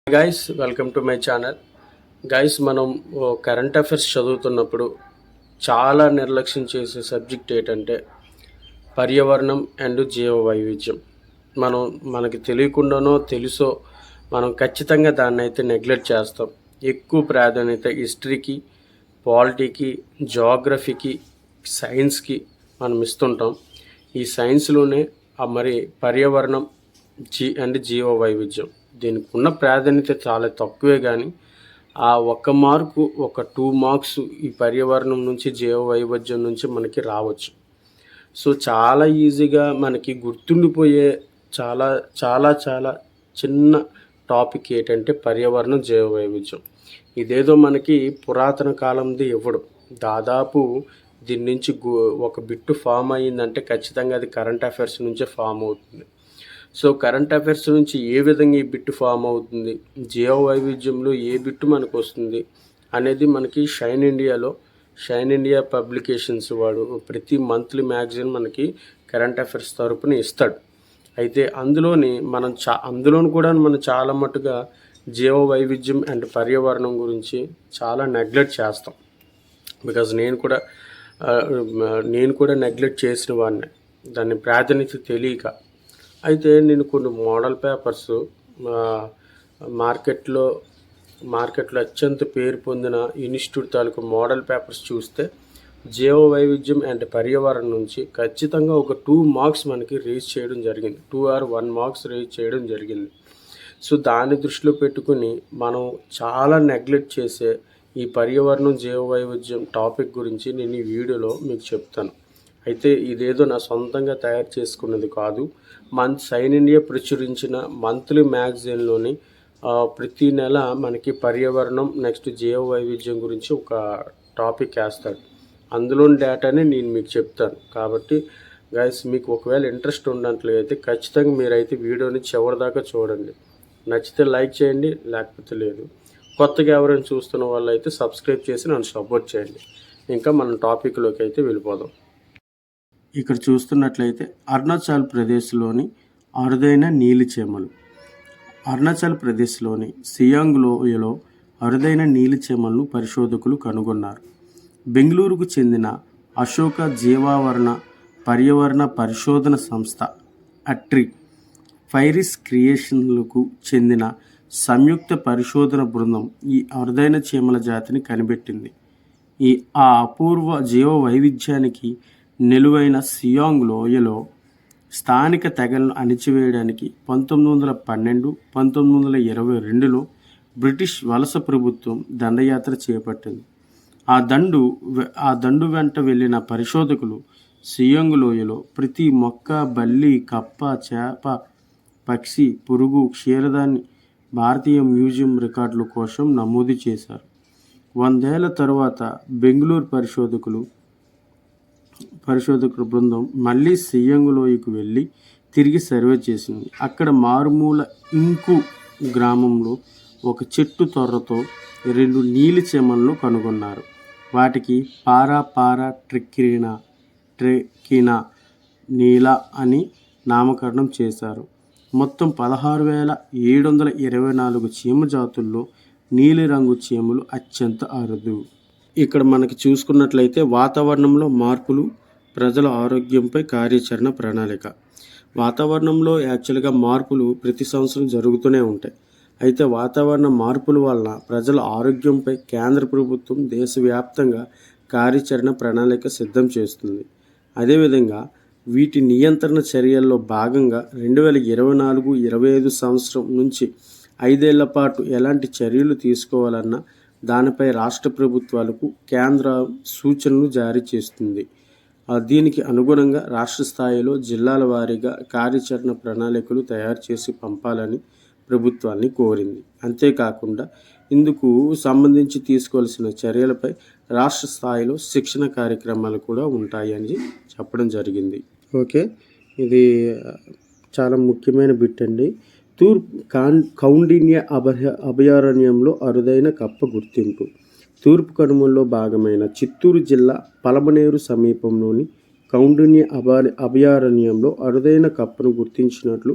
Guys welcome to my channel. Guys మనం current affairs చదువుతున్నప్పుడు చాలా నిర్లక్ష్యం చేసే సబ్జెక్ట్ ఏంటంటే పర్యావరణం అండ్ జీవ వైవిధ్యం. మనకి తెలియకుండానో తెలుసో మనం ఖచ్చితంగా దాన్ని అయితే నెగ్లెక్ట్ చేస్తాం. ఎక్కువ ప్రాధాన్యత హిస్టరీకి, పాలిటీకి, జాగ్రఫీకి, సైన్స్కి మనం ఇస్తుంటాం. ఈ సైన్స్లోనే మరి పర్యావరణం జీవ వైవిధ్యం దీనికి ఉన్న ప్రాధాన్యత చాలా తక్కువే, కానీ ఆ ఒక్క మార్కు, ఒక 2 మార్క్స్ ఈ పర్యావరణం నుంచి, జీవ వైవిధ్యం నుంచి మనకి రావచ్చు. సో చాలా ఈజీగా మనకి గుర్తుండిపోయే చాలా చాలా చాలా చిన్న టాపిక్ ఏంటంటే పర్యావరణం, జీవ వైవిధ్యం. ఇదేదో మనకి పురాతన కాలంది ఇవ్వడు. దాదాపు దీని నుంచి ఒక బిట్టు ఫామ్ అయ్యిందంటే ఖచ్చితంగా అది కరెంట్ అఫైర్స్ నుంచే ఫామ్ అవుతుంది. సో కరెంట్ అఫైర్స్ నుంచి ఏ విధంగా ఈ బిట్టు ఫామ్ అవుతుంది, జీవ వైవిధ్యంలో ఏ బిట్టు మనకు వస్తుంది అనేది మనకి షైన్ ఇండియా పబ్లికేషన్స్ వాడు ప్రతి మంత్లీ మ్యాగజైన్ మనకి కరెంట్ అఫైర్స్ తరపున ఇస్తాడు. అయితే అందులోను కూడా మనం చాలా మట్టుగా జీవ వైవిధ్యం అండ్ పర్యావరణం గురించి చాలా నెగ్లెక్ట్ చేస్తాం. బికాజ్ నేను కూడా నెగ్లెక్ట్ చేసిన వాడిని, దాని ప్రాధాన్యత తెలియక. అయితే నేను కొన్ని మోడల్ పేపర్స్ మార్కెట్లో అత్యంత పేరు పొందిన ఇన్స్టిట్యూట్ తాలూకు మోడల్ పేపర్స్ చూస్తే జీవ వైవిధ్యం అండ్ పర్యావరణం నుంచి ఖచ్చితంగా ఒక 2 మార్క్స్ మనకి రేజ్ చేయడం జరిగింది. 2 or 1 మార్క్స్ రేజ్ చేయడం జరిగింది. సో దాన్ని దృష్టిలో పెట్టుకుని మనం చాలా నెగ్లెక్ట్ చేసే ఈ పర్యావరణం, జీవ వైవిధ్యం టాపిక్ గురించి నేను ఈ వీడియోలో మీకు చెప్తాను. అయితే ఇదేదో నా సొంతంగా తయారు చేసుకున్నది కాదు. షైన్ ఇండియా ప్రచురించిన మంత్లీ మ్యాగజైన్లోని ప్రతి నెల మనకి పర్యావరణం, నెక్స్ట్ జీవ వైవిధ్యం గురించి ఒక టాపిక్ వేస్తాడు. అందులోని డేటానే నేను మీకు చెప్తాను. కాబట్టి గైస్, మీకు ఒకవేళ ఇంట్రెస్ట్ ఉన్నట్లయితే ఖచ్చితంగా మీరైతే వీడియోని చివరిదాకా చూడండి. నచ్చితే లైక్ చేయండి, లేకపోతే లేదు. కొత్తగా ఎవరైనా చూస్తున్న వాళ్ళు అయితే సబ్స్క్రైబ్ చేసి నన్ను సపోర్ట్ చేయండి. ఇంకా మనం టాపిక్లోకి అయితే వెళ్ళిపోదాం. ఇక్కడ చూస్తున్నట్లయితే అరుణాచల్ ప్రదేశ్లోని అరుదైన నీలిచేమలు. అరుణాచల్ ప్రదేశ్లోని సియాంగ్ లోయలో అరుదైన నీలిచేమలను పరిశోధకులు కనుగొన్నారు. బెంగళూరుకు చెందిన అశోక జీవావరణ పర్యావరణ పరిశోధన సంస్థ అట్రి ఫైరిస్ క్రియేషన్లకు చెందిన సంయుక్త పరిశోధన బృందం ఈ అరుదైన చీమల జాతిని కనిపెట్టింది. ఆ అపూర్వ జీవ వైవిధ్యానికి నిలువైన సియాంగ్ లోయలో స్థానిక తెగలను అణిచివేయడానికి 1912-1922లో బ్రిటిష్ వలస ప్రభుత్వం దండయాత్ర చేపట్టింది. ఆ దండు వెంట వెళ్ళిన పరిశోధకులు సియాంగ్ లోయలో ప్రతి మొక్క, బల్లి, కప్ప, చేప, పక్షి, పురుగు, క్షీరదాన్ని భారతీయ మ్యూజియం రికార్డుల కోసం నమోదు చేశారు. 100 ఏళ్ల తరువాత బెంగళూరు పరిశోధకుల బృందం మళ్ళీ సియాంగ్ లోయకు వెళ్ళి తిరిగి సర్వే చేసింది. అక్కడ మారుమూల ఇంకు గ్రామంలో ఒక చెట్టు తొర్రతో 2 నీలి చేమలను కనుగొన్నారు. వాటికి పారా ట్రెకినా నీలా అని నామకరణం చేశారు. మొత్తం 16,724 చీమ జాతుల్లో నీలిరంగు చీమలు అత్యంత అరుదు. ఇక్కడ మనకి చూసుకున్నట్లయితే వాతావరణంలో మార్పులు, ప్రజల ఆరోగ్యంపై కార్యాచరణ ప్రణాళిక. వాతావరణంలో యాక్చువల్గా మార్పులు ప్రతి సంవత్సరం జరుగుతూనే ఉంటాయి. అయితే వాతావరణ మార్పుల వలన ప్రజల ఆరోగ్యంపై కేంద్ర ప్రభుత్వం దేశవ్యాప్తంగా కార్యాచరణ ప్రణాళిక సిద్ధం చేస్తుంది. అదేవిధంగా వీటి నియంత్రణ చర్యల్లో భాగంగా 2024-25 సంవత్సరం నుంచి 5 ఏళ్ల పాటు ఎలాంటి చర్యలు తీసుకోవాలన్నా దానిపై రాష్ట్ర ప్రభుత్వాలకు కేంద్ర సూచనలు జారీ చేస్తుంది. దీనికి అనుగుణంగా రాష్ట్ర స్థాయిలో జిల్లాల వారీగా కార్యాచరణ ప్రణాళికలు తయారు చేసి పంపాలని ప్రభుత్వాన్ని కోరింది. అంతేకాకుండా ఇందుకు సంబంధించి తీసుకోవాల్సిన చర్యలపై రాష్ట్ర స్థాయిలో శిక్షణ కార్యక్రమాలు కూడా ఉంటాయని చెప్పడం జరిగింది. ఓకే, ఇది చాలా ముఖ్యమైన బిట్ అండి. కౌండిన్య అభయారణ్యంలో అరుదైన కప్ప గుర్తింపు. తూర్పు కనుమల్లో భాగమైన చిత్తూరు జిల్లా పలమనేరు సమీపంలోని కౌండిన్య అభయారణ్యంలో అరుదైన కప్పను గుర్తించినట్లు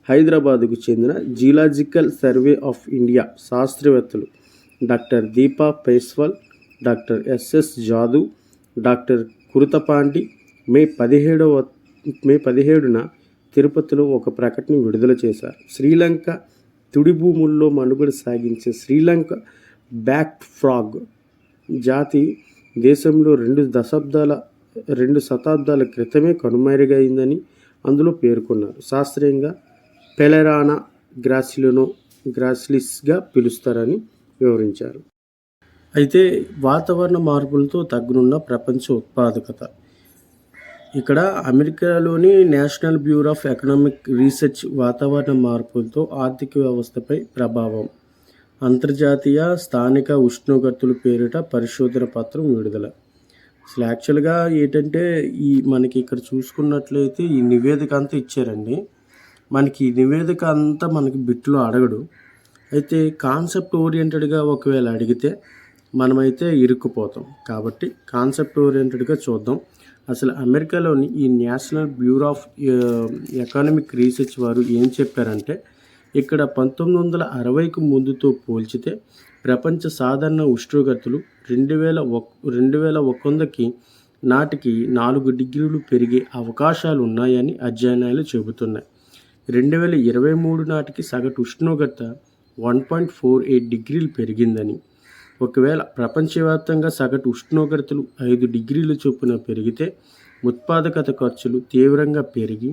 హైదరాబాదుకు చెందిన జియోలాజికల్ సర్వే ఆఫ్ ఇండియా శాస్త్రవేత్తలు doctor Deepa Peswal, doctor SS Jadhav, doctor Kuruthapandi May 17న తిరుపతిలో ఒక ప్రకటన విడుదల చేశారు. శ్రీలంక తుడి భూముల్లో మనుగడ సాగించే శ్రీలంక బ్యాక్ ఫ్రాగ్ జాతి దేశంలో 2 శతాబ్దాల క్రితమే కనుమరుగైందని అందులో పేర్కొన్నారు. శాస్త్రీయంగా పెలెరానా గ్రాసిలిస్గా పిలుస్తారని వివరించారు. అయితే వాతావరణ మార్పులతో తగ్గనున్న ప్రపంచ ఉత్పాదకత. ఇక్కడ అమెరికాలోని national bureau of economic research వాతావరణ మార్పులతో ఆర్థిక వ్యవస్థపై ప్రభావం, అంతర్జాతీయ స్థానిక ఉష్ణోగ్రతల పేరిట పరిశోధన పత్రం విడుదల. అసలు యాక్చువల్గా ఏంటంటే మనకి ఇక్కడ చూసుకున్నట్లయితే ఈ నివేదిక అంతా ఇచ్చారండి. మనకి ఈ నివేదిక అంతా మనకి బిట్లో అడగడు. అయితే కాన్సెప్ట్ ఓరియంటెడ్గా ఒకవేళ అడిగితే మనమైతే ఇరుక్కుపోతాం. కాబట్టి కాన్సెప్ట్ ఓరియంటెడ్గా చూద్దాం. అసలు అమెరికాలోని ఈ national bureau of economic research వారు ఏం చెప్పారంటే, ఇక్కడ 1960కు ముందుతో పోల్చితే ప్రపంచ సాధారణ ఉష్ణోగ్రతలు 2100కి నాటికి 4 డిగ్రీలు పెరిగే అవకాశాలు ఉన్నాయని అధ్యయనాలు చెబుతున్నాయి. 2023 నాటికి సగటు ఉష్ణోగ్రత 1.48 డిగ్రీలు పెరిగిందని, ఒకవేళ ప్రపంచవ్యాప్తంగా సగటు ఉష్ణోగ్రతలు 5 డిగ్రీల చొప్పున పెరిగితే ఉత్పాదకత ఖర్చులు తీవ్రంగా పెరిగి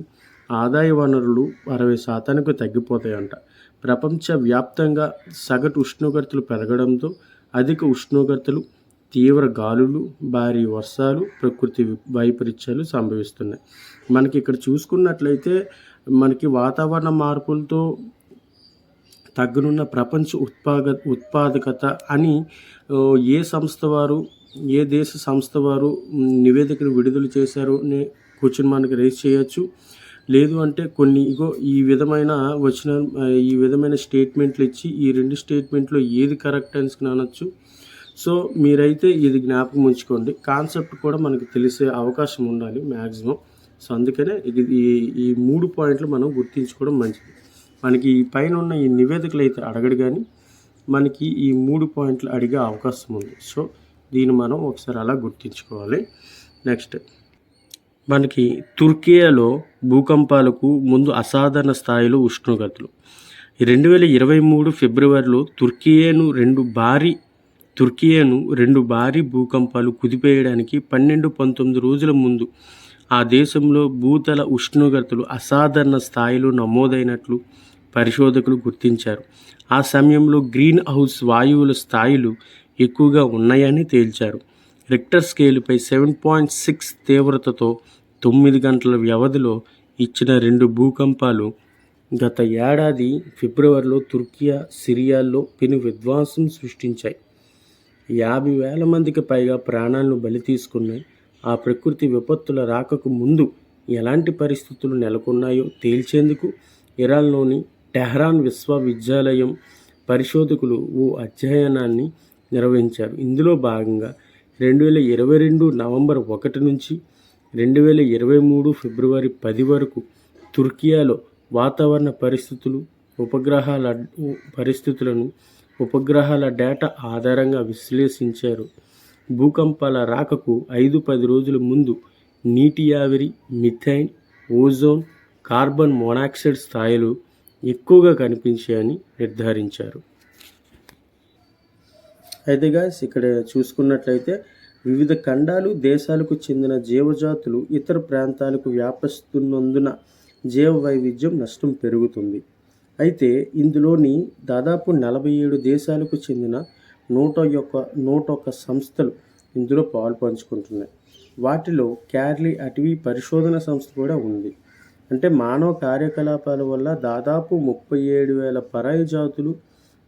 ఆదాయ వనరులు 60% తగ్గిపోతాయంట. ప్రపంచవ్యాప్తంగా సగటు ఉష్ణోగ్రతలు పెరగడంతో అధిక ఉష్ణోగ్రతలు, తీవ్ర గాలులు, భారీ వర్షాలు, ప్రకృతి వైపరీత్యాలు సంభవిస్తున్నాయి. మనకి ఇక్కడ చూసుకున్నట్లయితే మనకి వాతావరణ మార్పులతో తగ్గనున్న ప్రపంచ ఉత్పాదకత అని ఏ దేశ సంస్థ వారు నివేదికను విడుదల చేశారు అనే క్వశ్చన్ మనకి రేస్ చేయొచ్చు. లేదు అంటే కొన్ని ఈ విధమైన స్టేట్మెంట్లు ఇచ్చి ఈ 2 స్టేట్మెంట్లో ఏది కరెక్ట్ అని అనొచ్చు. సో మీరైతే ఇది జ్ఞాపకం ఉంచుకోండి. కాన్సెప్ట్ కూడా మనకి తెలిసే అవకాశం ఉండాలి మ్యాక్సిమం. సో అందుకనే ఈ 3 పాయింట్లు మనం గుర్తించుకోవడం మంచిది. మనకి ఈ పైన ఉన్న ఈ నివేదికలు అయితే అడగడు, కానీ మనకి ఈ 3 పాయింట్లు అడిగే అవకాశం ఉంది. సో దీన్ని మనం ఒకసారి అలా గుర్తించుకోవాలి. నెక్స్ట్ మనకి తుర్కియాలో భూకంపాలకు ముందు అసాధారణ స్థాయిలో ఉష్ణోగ్రతలు. 2023 ఫిబ్రవరిలో తుర్కియాను రెండు భారీ భూకంపాలు కుదిపేయడానికి 12-19 రోజుల ముందు ఆ దేశంలో భూతల ఉష్ణోగ్రతలు అసాధారణ స్థాయిలో నమోదైనట్లు పరిశోధకులు గుర్తించారు. ఆ సమయంలో గ్రీన్ హౌస్ వాయువుల స్థాయిలు ఎక్కువగా ఉన్నాయని తేల్చారు. రిక్టర్ స్కేలుపై 7.6 తీవ్రతతో 9 గంటల వ్యవధిలో ఇచ్చిన 2 భూకంపాలు గత ఏడాది ఫిబ్రవరిలో తుర్కియా, సిరియాల్లో పెను విధ్వంసం సృష్టించాయి. 50,000 మందికి పైగా ప్రాణాలను బలి తీసుకున్నాయి. ఆ ప్రకృతి విపత్తుల రాకకు ముందు ఎలాంటి పరిస్థితులు నెలకొన్నాయో తేల్చేందుకు ఇరాన్లోని టెహ్రాన్ విశ్వవిద్యాలయం పరిశోధకులు ఓ అధ్యయనాన్ని నిర్వహించారు. ఇందులో భాగంగా 2022 నవంబర్ 1 నుంచి 2023 ఫిబ్రవరి 10 వరకు తుర్కియాలో వాతావరణ ఉపగ్రహాల డేటా ఆధారంగా విశ్లేషించారు. భూకంపాల రాకకు 5-10 రోజుల ముందు నీటి ఆవిరి, మిథైన్, ఓజోన్, కార్బన్ మోనాక్సైడ్ స్థాయిలు ఎక్కువగా కనిపించాయని నిర్ధారించారు. అయితే గాయ్స్ ఇక్కడ చూసుకున్నట్లయితే వివిధ ఖండాలు, దేశాలకు చెందిన జీవజాతులు ఇతర ప్రాంతాలకు వ్యాపిస్తున్నందున జీవ వైవిధ్యం నష్టం పెరుగుతుంది. అయితే ఇందులోని దాదాపు 47 దేశాలకు చెందిన 101 సంస్థలు ఇందులో పాలు పంచుకుంటున్నాయి. వాటిలో క్యార్లీ అటవీ పరిశోధన సంస్థ కూడా ఉంది. అంటే మానవ కార్యకలాపాల వల్ల దాదాపు 37,000 పరాయి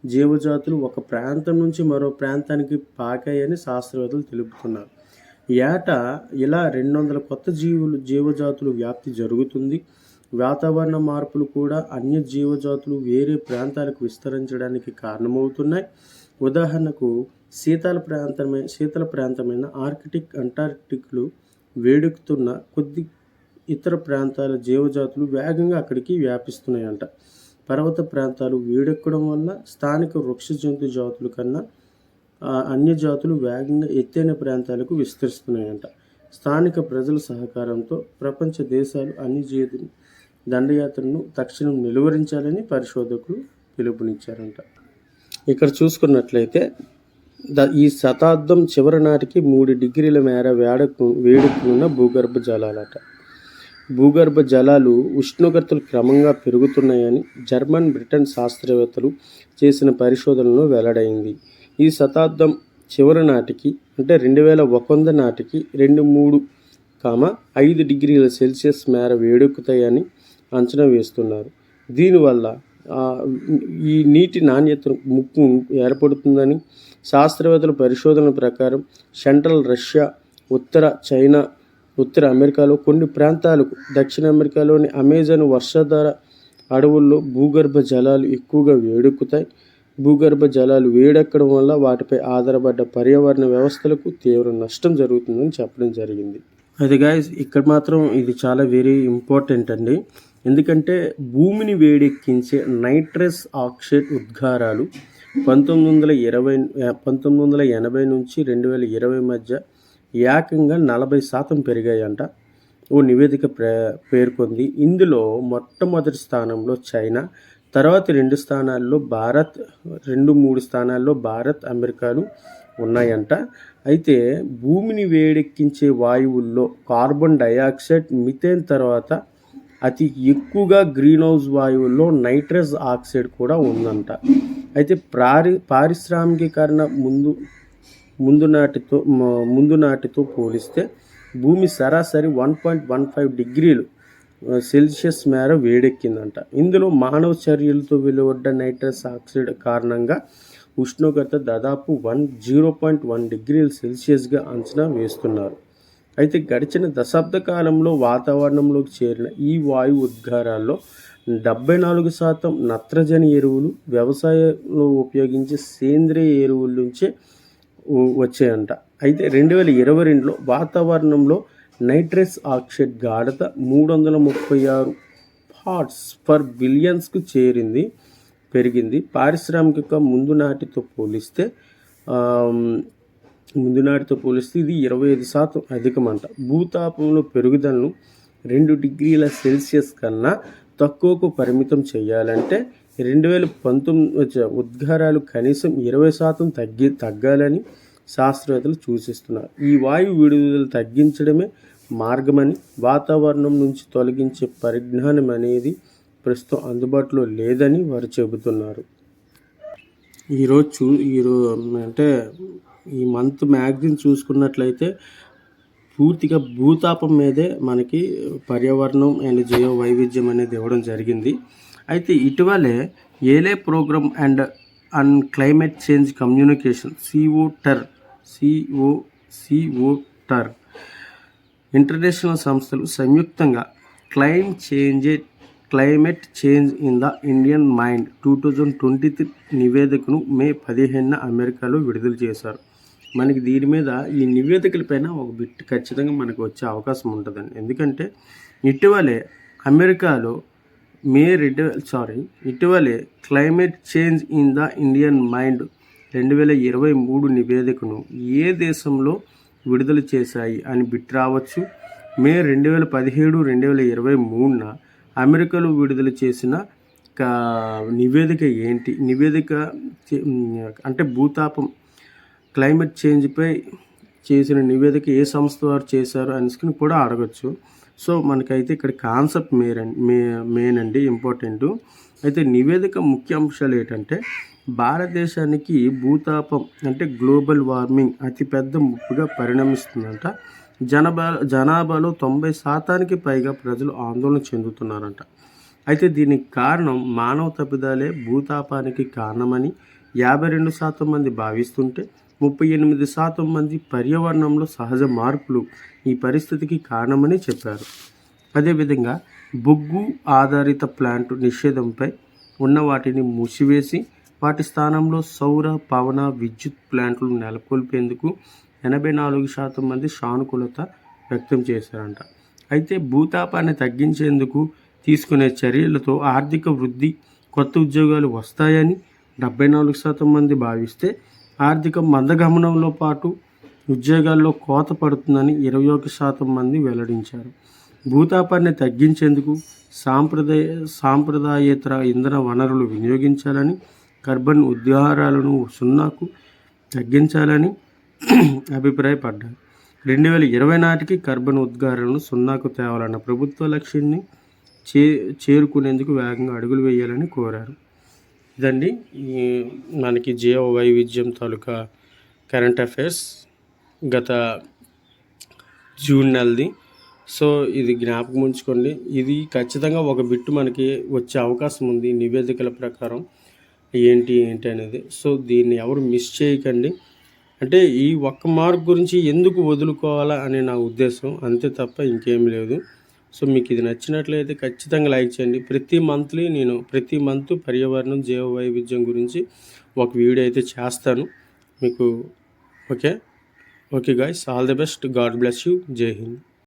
జీవజాతులు ఒక ప్రాంతం నుంచి మరో ప్రాంతానికి పాకాయని శాస్త్రవేత్తలు తెలుపుతున్నారు. ఏటా ఇలా 200 కొత్త జీవజాతులు వ్యాప్తి జరుగుతుంది. వాతావరణ మార్పులు కూడా అన్య జీవజాతులు వేరే ప్రాంతాలకు విస్తరించడానికి కారణమవుతున్నాయి. ఉదాహరణకు శీతల ప్రాంతమైన ఆర్కిటిక్, అంటార్కిటిక్లు వేడెక్కుతున్న ఇతర ప్రాంతాల జీవజాతులు వేగంగా అక్కడికి వ్యాపిస్తున్నాయంట. పర్వత ప్రాంతాలు వేడెక్కడం వల్ల స్థానిక వృక్ష జంతు జాతుల కన్నా అన్య జాతులు వేగంగా ఎత్తైన ప్రాంతాలకు విస్తరిస్తున్నాయంట. స్థానిక ప్రజల సహకారంతో ప్రపంచ దేశాలు అన్ని జీవులు దండయాత్రను తక్షణం నిలువరించాలని పరిశోధకులు పిలుపునిచ్చారంట. ఇక్కడ చూసుకున్నట్లయితే ఈ శతాబ్దం చివరి నాటికి 3 డిగ్రీల మేర వేడెక్కున్న భూగర్భ జలాలట. భూగర్భ జలాలు ఉష్ణోగ్రతలు క్రమంగా పెరుగుతున్నాయని జర్మన్, బ్రిటన్ శాస్త్రవేత్తలు చేసిన పరిశోధనలో వెల్లడైంది. ఈ శతాబ్దం చివరి నాటికి అంటే 2100 నాటికి 5 డిగ్రీల సెల్సియస్ మేర వేడెక్కుతాయని అంచనా వేస్తున్నారు. దీనివల్ల ఈ నీటి నాణ్యత ముప్పు ఏర్పడుతుందని శాస్త్రవేత్తల పరిశోధనల ప్రకారం సెంట్రల్ రష్యా, ఉత్తర చైనా, ఉత్తర అమెరికాలో కొన్ని ప్రాంతాలకు, దక్షిణ అమెరికాలోని అమెజాన్ వర్షాధార అడవుల్లో భూగర్భ జలాలు ఎక్కువగా వేడెక్కుతాయి. భూగర్భ జలాలు వేడెక్కడం వల్ల వాటిపై ఆధారపడ్డ పర్యావరణ వ్యవస్థలకు తీవ్ర నష్టం జరుగుతుందని చెప్పడం జరిగింది. అయితే గాయస్, ఇక్కడ మాత్రం ఇది చాలా వెరీ ఇంపార్టెంట్ అండి. ఎందుకంటే భూమిని వేడెక్కించే నైట్రస్ ఆక్సైడ్ ఉద్గారాలు 1980 నుంచి 2020 మధ్య ఏకంగా 40% పెరిగాయంట ఓ నివేదిక పేర్కొంది. ఇందులో మొట్టమొదటి స్థానంలో చైనా, తర్వాత 2 స్థానాల్లో భారత్, 2-3 స్థానాల్లో భారత్, అమెరికాలు ఉన్నాయంట. అయితే భూమిని వేడెక్కించే వాయువుల్లో కార్బన్ డయాక్సైడ్, మిథేన్ తర్వాత అతి ఎక్కువగా గ్రీన్ హౌస్ వాయువుల్లో నైట్రస్ ఆక్సైడ్ కూడా ఉందంట. అయితే పారిశ్రామికీకరణ ముందు నాటితో పోలిస్తే భూమి సరాసరి 1.15 డిగ్రీలు సెల్సియస్ మేర వేడెక్కిందంట. ఇందులో మానవ చర్యలతో వెలువడ్డ నైట్రస్ ఆక్సైడ్ కారణంగా ఉష్ణోగ్రత దాదాపు 0.1 డిగ్రీల సెల్సియస్గా అంచనా వేస్తున్నారు. అయితే గడిచిన దశాబ్ద కాలంలో వాతావరణంలోకి చేరిన ఈ వాయు ఉద్గారాల్లో 74% నత్రజని ఎరువులు, వ్యవసాయంలో ఉపయోగించే సేంద్రియ ఎరువుల నుంచే వచ్చాయంట. అయితే 2022లో వాతావరణంలో నైట్రస్ ఆక్సైడ్ గాఢత 336 పార్ట్స్ పర్ బిలియన్స్కు పెరిగింది. పారిశ్రామిక ముందు నాటితో పోలిస్తే ఇది 25% అధికమంట. భూతాపంలో పెరుగుదలను 2 డిగ్రీల సెల్సియస్ కన్నా తక్కువకు పరిమితం చేయాలంటే 2019 ఉద్గారాలు కనీసం 20% తగ్గాలని శాస్త్రవేత్తలు సూచిస్తున్నారు. ఈ వాయు విడుదల తగ్గించడమే మార్గమని, వాతావరణం నుంచి తొలగించే పరిజ్ఞానం అనేది ప్రస్తుతం అందుబాటులో లేదని వారు చెబుతున్నారు. ఈరోజు అంటే ఈ మంత్ మ్యాగజైన్ చూసుకున్నట్లయితే పూర్తిగా భూతాపం మీదే మనకి పర్యావరణం అండ్ జీవ వైవిధ్యం అనేది ఇవ్వడం జరిగింది. అయితే ఇటీవలే Yale program and climate change communication COTER international సంస్థలు సంయుక్తంగా climate change in the Indian mind 2023 నివేదికను మే 15న అమెరికాలో విడుదల చేశారు. మనకి దీని మీద ఈ నివేదికలపైన ఒక బిట్ ఖచ్చితంగా మనకు వచ్చే అవకాశం ఉంటుందండి. ఎందుకంటే ఇటీవలే అమెరికాలో ఇటీవలే climate change in the Indian mind 2023 నివేదికను ఏ దేశంలో విడుదల చేశాయి అని బిట్ రావచ్చు. మే 2017, 2023న అమెరికాలో విడుదల చేసిన నివేదిక ఏంటి, నివేదిక అంటే భూతాపం క్లైమేట్ చేంజ్పై చేసిన నివేదిక ఏ సంస్థ వారు చేశారు అని కూడా అడగచ్చు. సో మనకైతే ఇక్కడ కాన్సెప్ట్ మెయిన్ అండి, ఇంపార్టెంట్. అయితే నివేదిక ముఖ్య అంశాలు ఏంటంటే భారతదేశానికి భూతాపం అంటే గ్లోబల్ వార్మింగ్ అతిపెద్ద ముప్పుగా పరిణమిస్తుందంట. జనాభాలో 90% పైగా ప్రజలు ఆందోళన చెందుతున్నారంట. అయితే దీనికి కారణం మానవ తప్పిదాలే భూతాపానికి కారణమని 52% మంది భావిస్తుంటే 38% మంది పర్యావరణంలో సహజ మార్పులు ఈ పరిస్థితికి కారణమని చెప్పారు. అదేవిధంగా బొగ్గు ఆధారిత ప్లాంట్ నిషేధంపై ఉన్న వాటిని మూసివేసి వాటి స్థానంలో సౌర, పవన, విద్యుత్ ప్లాంట్లు నెలకొల్పేందుకు 84% మంది సానుకూలత వ్యక్తం చేశారంట. అయితే భూతాపాన్ని తగ్గించేందుకు తీసుకునే చర్యలతో ఆర్థిక వృద్ధి, కొత్త ఉద్యోగాలు వస్తాయని 74% మంది భావిస్తే, ఆర్థిక మందగమనంలో పాటు ఉద్యోగాల్లో కోత పడుతుందని 21% మంది వెల్లడించారు. భూతాపాన్ని తగ్గించేందుకు సాంప్రదాయేతర ఇంధన వనరులు వినియోగించాలని, కార్బన్ ఉద్గారాలను సున్నాకు తగ్గించాలని అభిప్రాయపడ్డారు. 2020 నాటికి కార్బన్ ఉద్గారాలను సున్నాకు తేవాలన్న ప్రభుత్వ లక్ష్యాన్ని చేరుకునేందుకు వేగంగా అడుగులు వేయాలని కోరారు. ఇదండి మనకి జీవ వైవిధ్యం తాలూకా కరెంట్ అఫైర్స్ గత జూన్ నెలది. సో ఇది జ్ఞాపకం ఉంచుకోండి. ఇది ఖచ్చితంగా ఒక బిట్టు మనకి వచ్చే అవకాశం ఉంది నివేదికల ప్రకారం ఏంటి అనేది. సో దీన్ని ఎవరు మిస్ చేయకండి. అంటే ఈ ఒక్క మార్క్ గురించి ఎందుకు వదులుకోవాలా అనే నా ఉద్దేశం, అంతే తప్ప ఇంకేం లేదు. సో మీకు ఇది నచ్చినట్లయితే ఖచ్చితంగా లైక్ చేయండి. ప్రతి మంత్ పర్యావరణం, జీవ వైవిధ్యం గురించి ఒక వీడియో అయితే చేస్తాను మీకు. Okay guys, all the best. God bless you. జై హింద్.